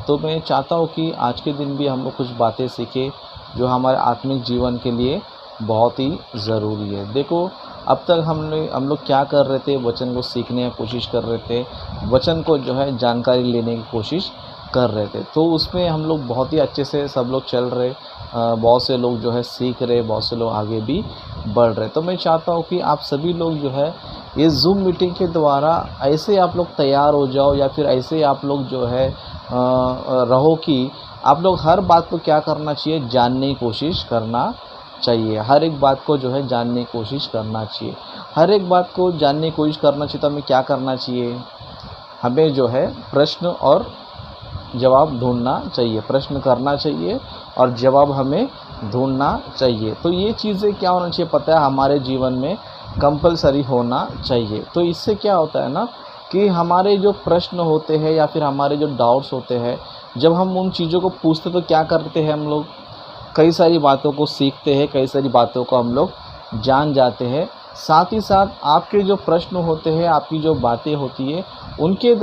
तो मैं चाहता हूँ कि आज के दिन भी हम लोग कुछ बातें सीखें जो हमारे आत्मिक जीवन के लिए बहुत ही ज़रूरी है। देखो, अब तक हम लोग क्या कर रहे थे, वचन को सीखने की कोशिश कर रहे थे, वचन को जो है जानकारी लेने की कोशिश कर रहे थे। तो उसमें हम लोग बहुत ही अच्छे से सब लोग चल रहे, बहुत से लोग जो है सीख रहे, बहुत से लोग आगे भी बढ़ रहे। तो मैं चाहता हूँ कि आप सभी लोग जो है ये ज़ूम मीटिंग के द्वारा ऐसे आप लोग तैयार हो जाओ, या फिर ऐसे आप लोग जो है रहो कि आप लोग हर बात को क्या करना चाहिए, जानने की कोशिश करना चाहिए। हर एक बात को जो है जानने की कोशिश करना चाहिए। हर एक बात को जानने की कोशिश करना चाहिए तो हमें क्या करना चाहिए, हमें जो है प्रश्न और जवाब ढूंढना चाहिए, प्रश्न करना चाहिए और जवाब हमें ढूंढना चाहिए। तो ये चीज़ें क्या होना चाहिए पता है, हमारे जीवन में कंपलसरी होना चाहिए। तो इससे क्या होता है ना कि हमारे जो प्रश्न होते हैं या फिर हमारे जो डाउट्स होते हैं, जब हम उन चीज़ों को पूछते तो क्या करते हैं, हम लोग कई सारी बातों को सीखते हैं, कई सारी बातों को हम लोग जान जाते हैं। साथ ही साथ आपके जो प्रश्न होते हैं, आपकी जो बातें होती है, उसके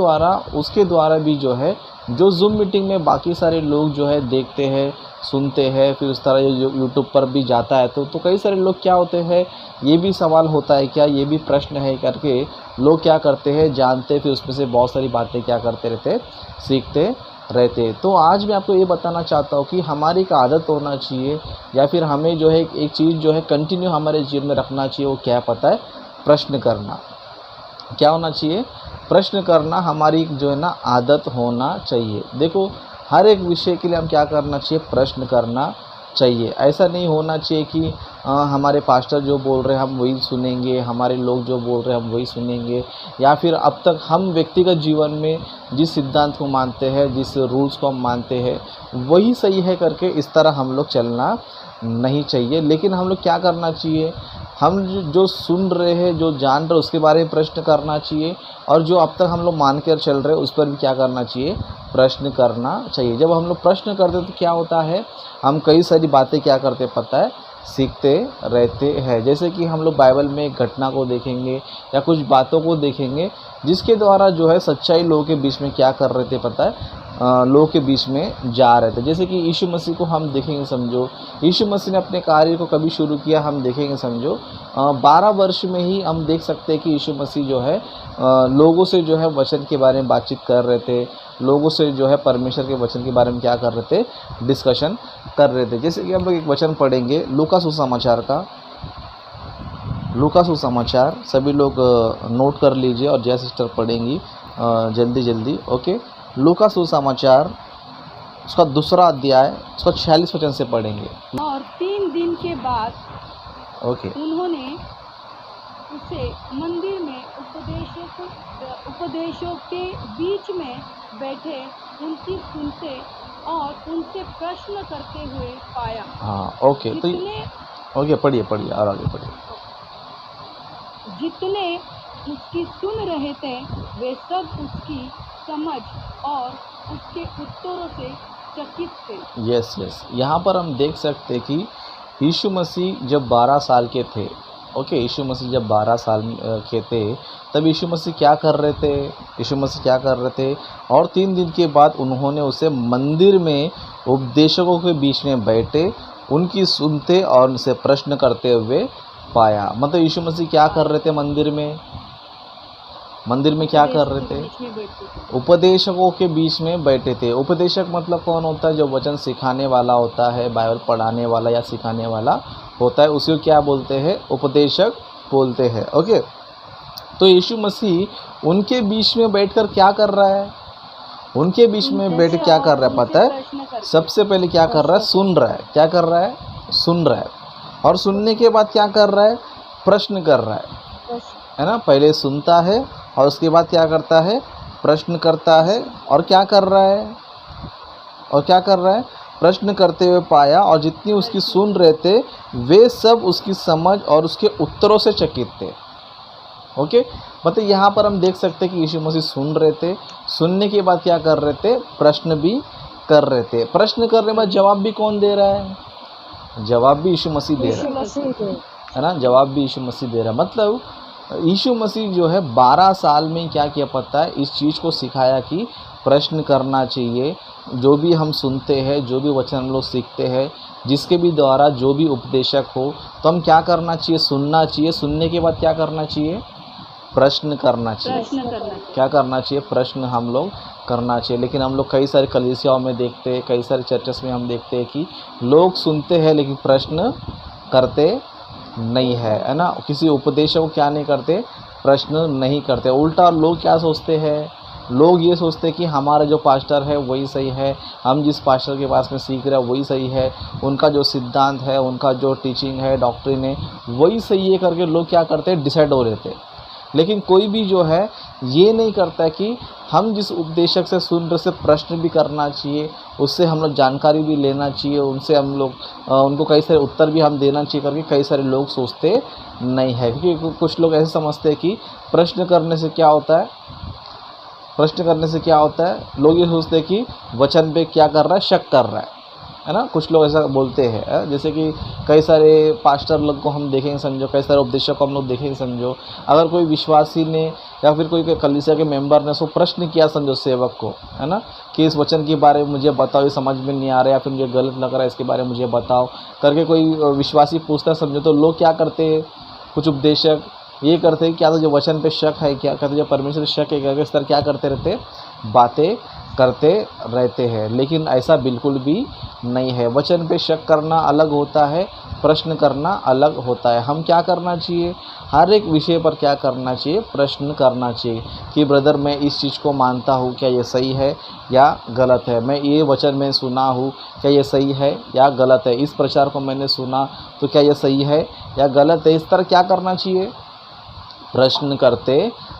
द्वारा भी जो है जो ज़ूम मीटिंग में बाकी सारे लोग जो है देखते हैं, सुनते हैं, फिर उस तरह जो यूट्यूब पर भी जाता है तो कई सारे लोग क्या होते हैं, ये भी सवाल होता है क्या, ये भी प्रश्न है करके लोग क्या करते हैं, जानते, फिर उसमें से बहुत सारी बातें क्या करते रहते, सीखते रहते। तो आज मैं आपको ये बताना चाहता हूँ कि हमारी एक आदत होना चाहिए, या फिर हमें जो है एक चीज़ जो है कंटिन्यू हमारे जीवन में रखना चाहिए। वो क्या पता है, प्रश्न करना। क्या होना चाहिए, प्रश्न करना हमारी जो है ना आदत होना चाहिए। देखो, हर एक विषय के लिए हम क्या करना चाहिए, प्रश्न करना चाहिए। ऐसा नहीं होना चाहिए कि हमारे पास्टर जो बोल रहे हैं हम वही सुनेंगे, हमारे लोग जो बोल रहे हैं हम वही सुनेंगे, या फिर अब तक हम व्यक्तिगत जीवन में जिस सिद्धांत को मानते हैं, जिस रूल्स को हम मानते हैं वही सही है करके इस तरह हम लोग चलना नहीं चाहिए। लेकिन हम लोग क्या करना चाहिए, हम जो सुन रहे हैं, जो जान रहे हैं उसके बारे में प्रश्न करना चाहिए, और जो अब तक हम लोग मान कर चल रहे हैं उस पर भी क्या करना चाहिए, प्रश्न करना चाहिए। जब हम लोग प्रश्न करते हैं तो क्या होता है, हम कई सारी बातें क्या करते पता है, सीखते रहते हैं। जैसे कि हम लोग बाइबल में एक घटना को देखेंगे या कुछ बातों को देखेंगे जिसके द्वारा जो है सच्चाई लोगों के बीच में क्या कर रहे थे पता है, लोगों के बीच में जा रहे थे। जैसे कि यीशु मसीह को हम देखेंगे, समझो यीशु मसीह ने अपने कार्य को कभी शुरू किया, हम देखेंगे समझो 12 वर्ष में ही हम देख सकते हैं कि यीशु मसीह जो है लोगों से जो है वचन के बारे में बातचीत कर रहे थे, लोगों से जो है परमेश्वर के वचन के बारे में क्या कर रहे थे, डिस्कशन कर रहे थे। जैसे कि हम लोग एक वचन पढ़ेंगे लूका सुसमाचार का, लूका सुसमाचार, सभी लोग नोट कर लीजिए और जय सिस्टर पढ़ेंगी जल्दी जल्दी। ओके, लूका सुसमाचार उसका 2 अध्याय उसका 46 वचन से पढ़ेंगे। और 3 दिन के बाद ओके, उन्होंने उसे मंदिर में उपदेशों के बीच में बैठे उनकी सुनते और उनसे प्रश्न करते हुए पाया। हाँ ओके, तो ओके पढ़िए और आगे पढ़िए। जितने उसकी सुन रहे थे वे सब उसकी समझ और उसके उत्तरों से चकित थे। यस, यहाँ पर हम देख सकते हैं कि यीशु मसीह जब 12 साल के थे, ओके, यीशु मसीह जब 12 साल के थे तब यीशु मसीह क्या कर रहे थे, और 3 दिन के बाद उन्होंने उसे मंदिर में उपदेशकों के बीच में बैठे उनकी सुनते और उनसे प्रश्न करते हुए पाया। मतलब यीशु मसीह क्या कर रहे थे, मंदिर में क्या कर रहे थे, उपदेशकों के बीच में बैठे थे। उपदेशक मतलब कौन होता है, जो वचन सिखाने वाला होता है, बाइबल पढ़ाने वाला या सिखाने वाला होता है, उसी को क्या बोलते हैं, उपदेशक बोलते हैं। ओके, तो यीशु मसीह उनके बीच में बैठकर क्या कर रहा है, उनके बीच में बैठ क्या कर रहा है पता है, सबसे पहले क्या कर रहा है, सुन रहा है। क्या कर रहा है, सुन रहा है, और सुनने के बाद क्या कर रहा है, प्रश्न कर रहा है ना। पहले सुनता है और उसके बाद क्या करता है, प्रश्न करता है, और क्या कर रहा है, प्रश्न करते हुए पाया, और जितनी उसकी सुन रहे थे वे सब उसकी समझ और उसके उत्तरों से चकित थे। ओके, मतलब यहाँ पर हम देख सकते हैं कि यीशु मसीह सुन रहे थे, सुनने के बाद क्या कर रहे थे, प्रश्न भी कर रहे थे। प्रश्न करने के बाद जवाब भी कौन दे रहा है, जवाब भी यीशु मसीह दे रहा है ना, जवाब भी यीशु मसीह दे रहा है। मतलब यीशु मसीह जो है 12 साल में क्या किया पता है, इस चीज़ को सिखाया कि प्रश्न करना चाहिए। जो भी हम सुनते हैं, जो भी वचन हम लोग सीखते हैं, जिसके भी द्वारा जो भी उपदेशक हो, तो हम क्या करना चाहिए? सुनना चाहिए। सुनने के बाद क्या करना चाहिए? प्रश्न करना चाहिए। प्रश्न करना चाहिए। क्या करना चाहिए? प्रश्न हम लोग करना चाहिए। लेकिन हम लोग कई सारे कलीसियाओं में देखते हैं, कई सारे चर्चेस में हम देखते हैं कि लोग सुनते हैं लेकिन प्रश्न करते नहीं है ना? किसी उपदेशक को क्या नहीं करते? प्रश्न नहीं करते। उल्टा लोग क्या सोचते हैं? लोग ये सोचते हैं कि हमारा जो पास्टर है वही सही है, हम जिस पास्टर के पास में सीख रहे हैं वही सही है, उनका जो सिद्धांत है, उनका जो टीचिंग है, डॉक्ट्रिन है, वही सही है करके लोग क्या करते हैं? डिसाइड हो लेते हैं। लेकिन कोई भी जो है ये नहीं करता है कि हम जिस उपदेशक से सुन रहे से प्रश्न भी करना चाहिए, उससे हम लोग जानकारी भी लेना चाहिए, उनसे हम लोग उनको कई सारे उत्तर भी हम देना चाहिए करके कई सारे लोग सोचते नहीं है। क्योंकि कुछ लोग ऐसे समझते हैं कि प्रश्न करने से क्या होता है? प्रश्न करने से क्या होता है? लोग ये सोचते हैं कि वचन पे क्या कर रहा है? शक कर रहा है ना? कुछ लोग ऐसा बोलते हैं। जैसे कि कई सारे पास्टर लोग को हम देखेंगे समझो, कई सारे उपदेशक को हम लोग देखेंगे समझो, अगर कोई विश्वासी ने या फिर कोई कलीसिया के मेंबर ने सो प्रश्न किया समझो सेवक को, है ना, कि इस वचन के बारे में मुझे बताओ, ये समझ में नहीं आ रहा है या फिर मुझे गलत लग रहा है, इसके बारे में मुझे बताओ करके कोई विश्वासी पूछता है समझो, तो लोग क्या करते हैं? कुछ उपदेशक ये करते हैं क्या तो जो वचन पे शक है, क्या कहते जो परमेश्वर शक है क्या, इस तरह क्या करते रहते? बातें करते रहते हैं। लेकिन ऐसा बिल्कुल भी नहीं है। वचन पे शक करना अलग होता है, प्रश्न करना अलग होता है। हम क्या करना चाहिए? हर एक विषय पर क्या करना चाहिए? प्रश्न करना चाहिए कि ब्रदर मैं इस चीज़ को मानता हूँ, क्या ये सही है या गलत है? मैं ये वचन में सुना हूँ, क्या ये सही है या गलत है? इस प्रचार को मैंने सुना तो क्या ये सही है या गलत है? इस तरह क्या करना चाहिए? प्रश्न करते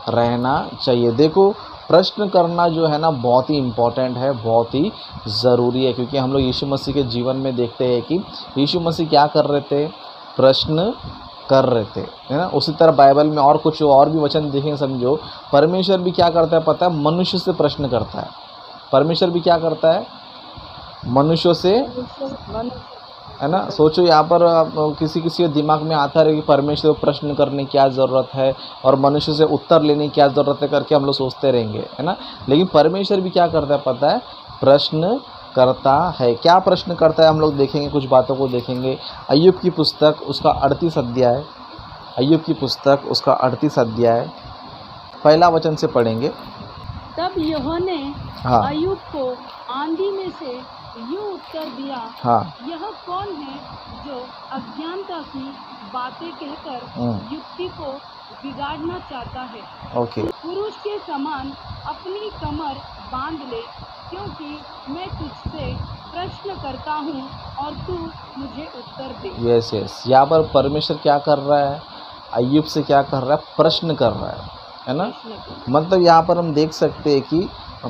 रहना चाहिए। देखो प्रश्न करना जो है ना बहुत ही इम्पॉर्टेंट है, बहुत ही ज़रूरी है। क्योंकि हम लोग यीशु मसीह के जीवन में देखते हैं कि यीशु मसीह क्या कर रहे थे? प्रश्न कर रहे थे, है ना। उसी तरह बाइबल में और कुछ और भी वचन देखेंगे समझो, परमेश्वर भी क्या करता है पता है? मनुष्य से प्रश्न करता है। परमेश्वर भी क्या करता है? मनुष्यों से, है ना। सोचो यहाँ पर किसी किसी के दिमाग में आता है कि परमेश्वर को प्रश्न करने की क्या ज़रूरत है और मनुष्य से उत्तर लेने की क्या ज़रूरत है करके हम लोग सोचते रहेंगे, है ना। लेकिन परमेश्वर भी क्या करता है पता है? प्रश्न करता है। क्या प्रश्न करता है हम लोग देखेंगे, कुछ बातों को देखेंगे। अय्यूब की पुस्तक उसका 38 अध्याय, अय्यूब की पुस्तक उसका 38 अध्याय पहला वचन से पढ़ेंगे। तब यहोवा ने हाँ अय्यूब को आंधी में से यूं उत्तर दिया, हाँ यह कौन है जो अज्ञानता की बातें कहकर युक्ति को बिगाड़ना चाहता है? ओके। पुरुष के समान अपनी कमर बांध ले, क्योंकि मैं तुझसे प्रश्न करता हूँ और तू मुझे उत्तर दे। यस यस, यहाँ पर परमेश्वर क्या कर रहा है? अय्यूब से क्या कर रहा है? प्रश्न कर रहा है ना। प्रश्न कर। मतलब यहाँ पर हम देख सकते हैं कि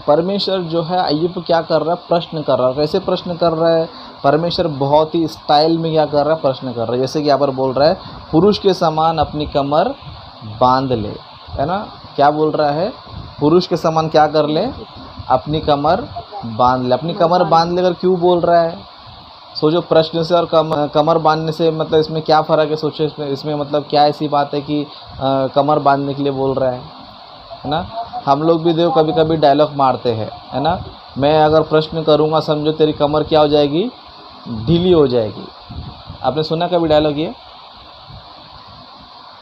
परमेश्वर जो है अय्यूब को क्या कर रहा है? प्रश्न कर रहा है। कैसे प्रश्न कर रहा है? परमेश्वर बहुत ही स्टाइल में क्या कर रहा है? प्रश्न कर रहा है। जैसे कि यहाँ पर बोल रहा है पुरुष के समान अपनी कमर बांध ले, है ना। क्या बोल रहा है? पुरुष के समान क्या कर ले? अपनी कमर बांध ले। अपनी कमर बांध लेकर क्यों बोल रहा है? सोचो, प्रश्न से और कमर बांधने से मतलब इसमें क्या फ़र्क है? सोचो इसमें मतलब क्या ऐसी बात है कि कमर बांधने के लिए बोल रहा है ना। हम लोग भी देखो कभी कभी डायलॉग मारते हैं, है ना। मैं अगर प्रश्न करूँगा समझो तेरी कमर क्या हो जाएगी? ढीली हो जाएगी। आपने सुना कभी डायलॉग ये,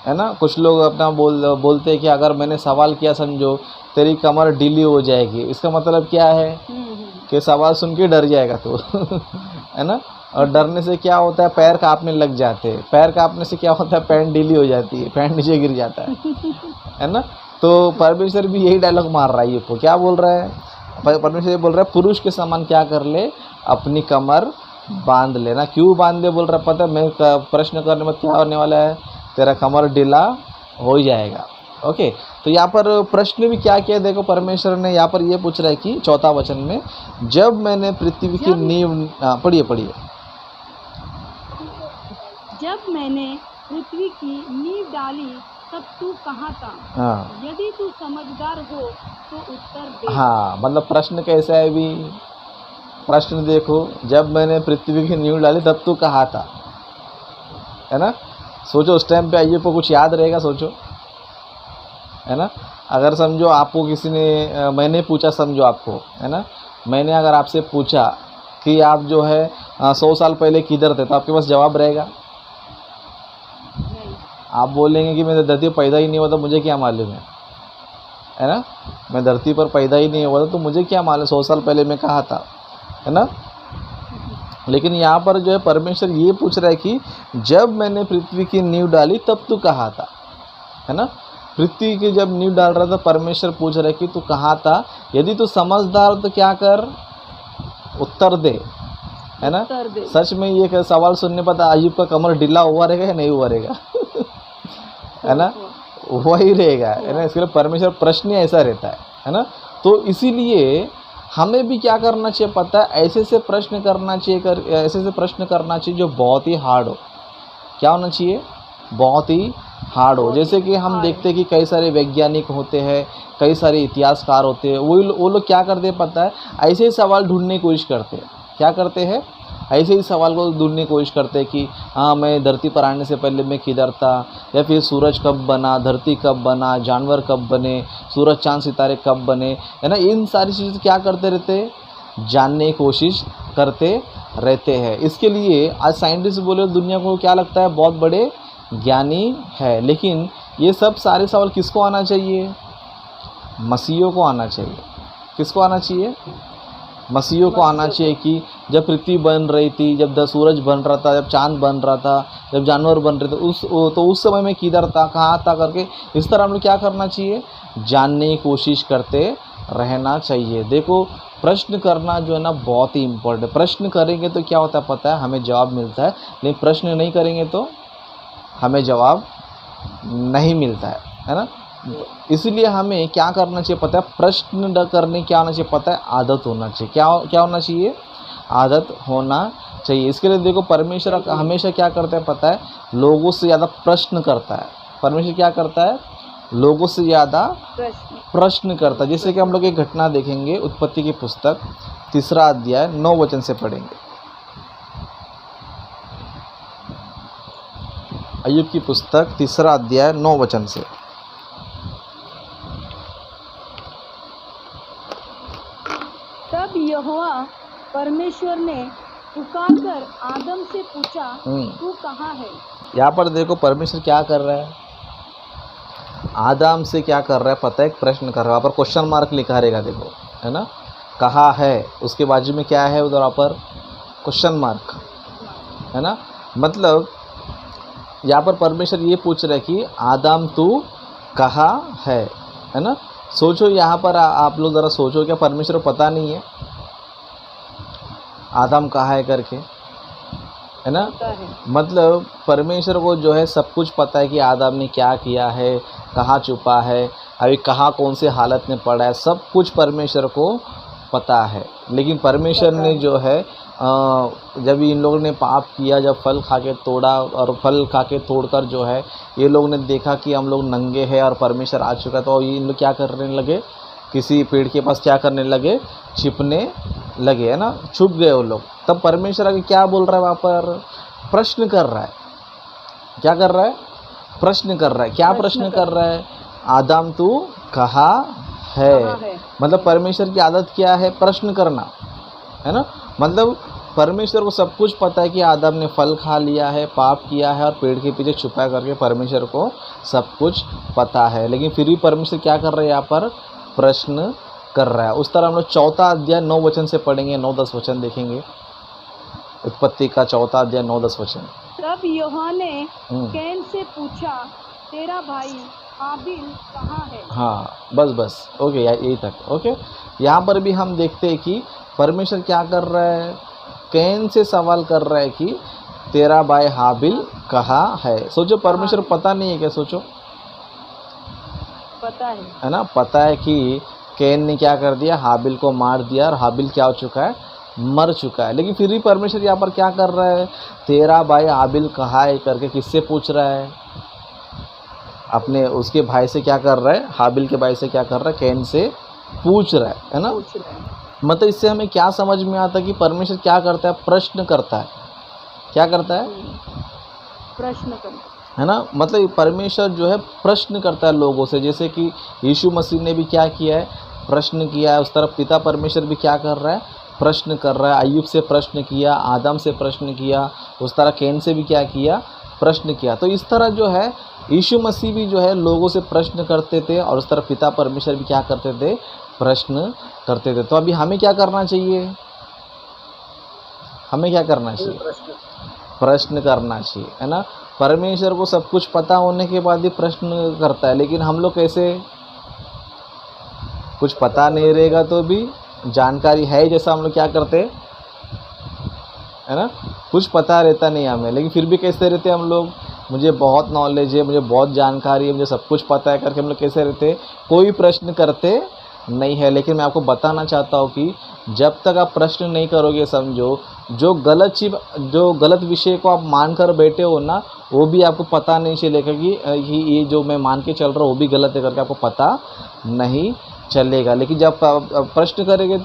है ना। कुछ लोग अपना बोलते हैं कि अगर मैंने सवाल किया समझो तेरी कमर ढीली हो जाएगी, इसका मतलब क्या है? कि सवाल सुन के डर जाएगा तो है ना। और डरने से क्या होता है? पैर कांपने लग जाते हैं। पैर कांपने से क्या होता है? पैंट ढीली हो जाती है, पैंट नीचे गिर जाता है ना। तो परमेश्वर भी यही डायलॉग मार रहा है। ये को क्या बोल रहा है? परमेश्वर ये बोल रहा है पुरुष के समान क्या कर ले? अपनी कमर बांध लेना। क्यों बांध ले बोल रहा है पता है? मैं प्रश्न करने में क्या होने वाला है? तेरा कमर ढीला हो जाएगा। ओके, तो यहाँ पर प्रश्न भी क्या किया देखो, परमेश्वर ने यहाँ पर ये पूछ रहा है कि चौथा वचन में, जब मैंने पृथ्वी की नींव, पढ़िए। जब मैंने पृथ्वी की नींव डाली तब तू कहाँ था? हाँ यदि तू समझदार हो तो उत्तर दे। हाँ, मतलब प्रश्न कैसा है भी? प्रश्न देखो, जब मैंने पृथ्वी की नींव डाली तब तू कहाँ था, है ना। सोचो उस टाइम पे अय्यूब को कुछ याद रहेगा? सोचो, है ना। अगर समझो आपको किसी ने मैंने पूछा, समझो आपको, है ना, मैंने अगर आपसे पूछा कि आप जो है 100 साल पहले किधर थे, तो आपके पास जवाब रहेगा? नहीं। आप बोलेंगे कि मैं धरती पर पैदा ही नहीं हुआ, तो मुझे क्या मालूम है ना। मैं धरती पर पैदा ही नहीं हुआ था, तो मुझे क्या मालूम 100 साल पहले मैं कहाँ था, है ना। लेकिन यहाँ पर जो है परमेश्वर ये पूछ रहा है कि जब मैंने पृथ्वी की नींव डाली तब तू कहाँ था, है ना। पृथ्वी की जब नींव डाल रहा था, परमेश्वर पूछ रहा है कि तू कहाँ था। यदि तू समझदार तो क्या कर, उत्तर दे, है ना। उत्तर दे। सच में ये सवाल सुनने पर अय्यूब का कमर ढीला हुआ रहेगा या नहीं हुआ रहेगा? है ना, वही रहेगा, है ना। इसके लिए परमेश्वर प्रश्न ही ऐसा रहता है ना। तो इसीलिए हमें भी क्या करना चाहिए पता है, ऐसे प्रश्न करना चाहिए, ऐसे प्रश्न करना चाहिए जो बहुत ही हार्ड हो। क्या होना चाहिए? बहुत ही हार्ड हो। जैसे कि हम देखते हैं कि कई सारे वैज्ञानिक होते हैं, कई सारे इतिहासकार होते हैं, वो लोग क्या करते हैं पता है, ऐसे ही सवाल ढूंढने की कोशिश करते हैं। क्या करते हैं? ऐसे ही सवाल को ढूंढने की कोशिश करते हैं कि हाँ, मैं धरती पर आने से पहले मैं किधर था, या फिर सूरज कब बना, धरती कब बना, जानवर कब बने, सूरज चांद सितारे कब बने, है ना। इन सारी चीज़ें क्या करते रहते हैं, जानने की कोशिश करते रहते हैं। इसके लिए आज साइंटिस्ट बोले दुनिया को क्या लगता है, बहुत बड़े ज्ञानी है। लेकिन ये सब सारे सवाल किसको आना चाहिए? मसीहों को आना चाहिए। किसको आना चाहिए? मसीहों को आना चाहिए कि जब पृथ्वी बन रही थी, जब सूरज बन रहा था, जब चांद बन रहा था, जब जानवर बन रहे थे, तो उस समय में किधर था, कहाँ था करके इस तरह हम लोग क्या करना चाहिए, जानने की कोशिश करते रहना चाहिए। देखो, प्रश्न करना जो है ना बहुत ही इम्पोर्टेंट है। प्रश्न करेंगे तो क्या होता है पता है, हमें जवाब मिलता है। लेकिन प्रश्न नहीं करेंगे तो हमें जवाब नहीं मिलता है ना। इसलिए हमें क्या करना चाहिए पता है, प्रश्न न करने क्या होना चाहिए पता है, आदत होना चाहिए। क्या होना चाहिए? आदत होना चाहिए। इसके लिए देखो, परमेश्वर हमेशा क्या करता है पता है, लोगों से ज़्यादा प्रश्न करता है। परमेश्वर क्या करता है? लोगों से ज़्यादा प्रश्न करता है। जैसे कि हम लोग एक घटना देखेंगे, उत्पत्ति की पुस्तक 3 अध्याय 9 वचन से पढ़ेंगे। अय्यूब की पुस्तक 3 अध्याय 9 वचन से। तब यहोवा परमेश्वर ने पुकारकर आदम से पूछा, तू कहाँ है? यहाँ पर देखो परमेश्वर क्या कर रहा है, आदम से क्या कर रहा है पता है, एक प्रश्न कर रहा है। यहाँ पर क्वेश्चन मार्क लिखा रहेगा, देखो, है ना। कहाँ है, उसके बाजू में क्या है, उधर पर क्वेश्चन मार्क, है ना। मतलब यहाँ पर परमेश्वर ये पूछ रहा है कि आदम तू कहाँ है ना। सोचो यहाँ पर आप लोग ज़रा सोचो, क्या परमेश्वर को पता नहीं है आदम कहाँ है करके, है ना। मतलब परमेश्वर को जो है सब कुछ पता है कि आदम ने क्या किया है, कहाँ छुपा है, अभी कहाँ कौन से हालत में पड़ा है, सब कुछ परमेश्वर को पता है। लेकिन परमेश्वर ने जो है जब इन लोगों ने पाप किया, जब फल खा के तोड़ा और फल खा के तोड़कर जो है ये लोग ने देखा कि हम लोग नंगे हैं और परमेश्वर आ चुका, तो इन लोग क्या करने लगे, किसी पेड़ के पास क्या करने लगे, छिपने लगे, है ना, छुप गए वो लोग। तब परमेश्वर आगे क्या बोल रहा है, वहाँ पर प्रश्न कर रहा है। क्या कर रहा है? प्रश्न कर रहा है। क्या प्रश्न कर रहा है? आदम तू कहाँ है। मतलब परमेश्वर की आदत क्या है, प्रश्न करना, है ना। मतलब परमेश्वर को सब कुछ पता है कि आदम ने फल खा लिया है, पाप किया है और पेड़ के पीछे छुपा करके परमेश्वर को सब कुछ पता है। लेकिन फिर भी परमेश्वर क्या कर रहा है, यहाँ पर प्रश्न कर रहा है। उस तरह हम लोग 4 अध्याय 9 वचन से पढ़ेंगे, 9-10 वचन देखेंगे। उत्पत्ति का 4 अध्याय 9-10 वचन। तब यहोवा ने कैन से पूछा, तेरा भाई हाबिल कहाँ है? हाँ, बस ओके, यही तक ओके। यहाँ पर भी हम देखते हैं कि परमेश्वर क्या कर रहा है, कैन से सवाल कर रहा है कि तेरा भाई हाबिल कहाँ है। सोचो, परमेश्वर पता नहीं है क्या? सोचो, पता है ना। पता है कि कैन ने क्या कर दिया, हाबिल को मार दिया और हाबिल क्या हो चुका है, मर चुका है। लेकिन फिर भी परमेश्वर यहाँ पर क्या कर रहा है, तेरा भाई हाबिल कहाँ है करके किससे पूछ रहा है, अपने उसके भाई से क्या कर रहा है, हाबिल के भाई से क्या कर रहा है, कैन से पूछ रहा है ना। मतलब इससे हमें क्या समझ में आता है कि परमेश्वर क्या करता है, प्रश्न करता है। क्या करता है? प्रश्न करता है। है ना। मतलब परमेश्वर जो है प्रश्न करता है लोगों से, जैसे कि यीशु मसीह ने भी क्या किया है, प्रश्न किया है। उस तरफ पिता परमेश्वर भी क्या कर रहा है, प्रश्न कर रहा है। अय्यूब से प्रश्न किया, आदम से प्रश्न किया, उस तरह कैन से भी क्या किया, प्रश्न किया। तो इस तरह जो है यीशु मसीह भी जो है लोगों से प्रश्न करते थे, और उस तरह पिता परमेश्वर भी क्या करते थे, प्रश्न करते थे। तो अभी हमें क्या करना चाहिए, हमें क्या करना चाहिए, प्रश्न करना चाहिए, है ना। परमेश्वर को सब कुछ पता होने के बाद भी प्रश्न करता है, लेकिन हम लोग कैसे, कुछ पता नहीं रहेगा तो भी जानकारी है जैसा हम लोग क्या करते, है ना। कुछ पता रहता नहीं हमें, लेकिन फिर भी कैसे रहते हम लोग, मुझे बहुत नॉलेज है, मुझे बहुत जानकारी है, मुझे सब कुछ पता है करके हम लोग कैसे रहते, कोई प्रश्न करते नहीं है। लेकिन मैं आपको बताना चाहता हूँ कि जब तक आप प्रश्न नहीं करोगे, समझो जो गलत चीज़, जो गलत विषय को आप मान कर बैठे हो ना, वो भी आपको पता नहीं चलेगा कि ये जो मैं मान के चल रहा हूँ वो भी गलत है करके आपको पता नहीं चलेगा। लेकिन जब आप प्रश्न करेंगे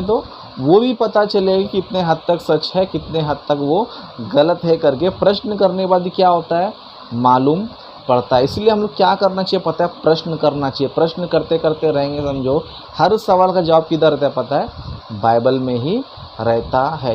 तो वो भी पता चलेगा कि कितने हद तक सच है, कितने हद तक वो गलत है करके प्रश्न करने के बाद क्या होता है, मालूम पड़ता है। इसलिए हम लोग क्या करना चाहिए पता है, प्रश्न करना चाहिए। प्रश्न करते करते रहेंगे, समझो हर सवाल का जवाब किधर रहता है पता है, बाइबल में ही रहता है।